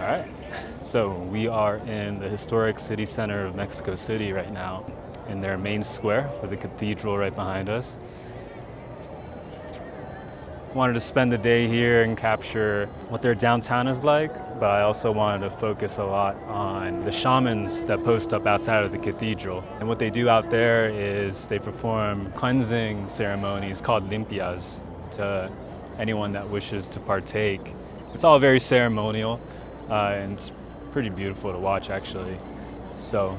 All right, so we are in the historic city center of Mexico City right now, in their main square with the cathedral right behind us. Wanted to spend the day here and capture what their downtown is like, but I also wanted to focus a lot on the shamans that post up outside of the cathedral. And what they do out there is they perform cleansing ceremonies called limpias to anyone that wishes to partake. It's all very ceremonial and it's pretty beautiful to watch actually. So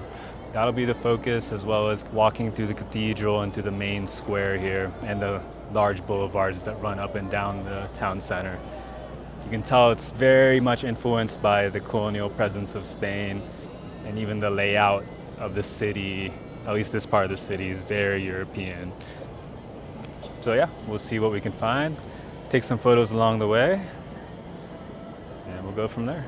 that'll be the focus, as well as walking through the cathedral and through the main square here and the large boulevards that run up and down the town center. You can tell it's very much influenced by the colonial presence of Spain, and even the layout of the city, at least this part of the city, is very European. So yeah, we'll see what we can find, take some photos along the way, and we'll go from there.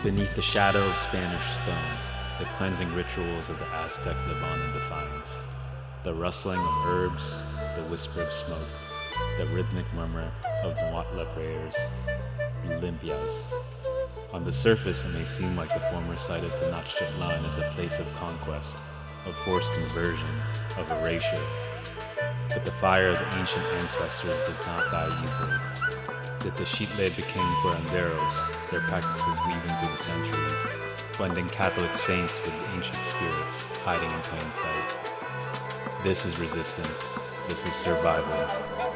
Beneath the shadow of Spanish stone, the cleansing rituals of the Aztec live on in defiance. The rustling of herbs, the whisper of smoke, the rhythmic murmur of Huatla prayers, limpias. On the surface, it may seem like the former site of Tenochtitlan is a place of conquest, of forced conversion, of erasure. But the fire of the ancient ancestors does not die easily. The Tenochtitlan became curanderos, their practices weaving through the centuries, blending Catholic saints with ancient spirits hiding in plain sight. This is resistance. This is survival.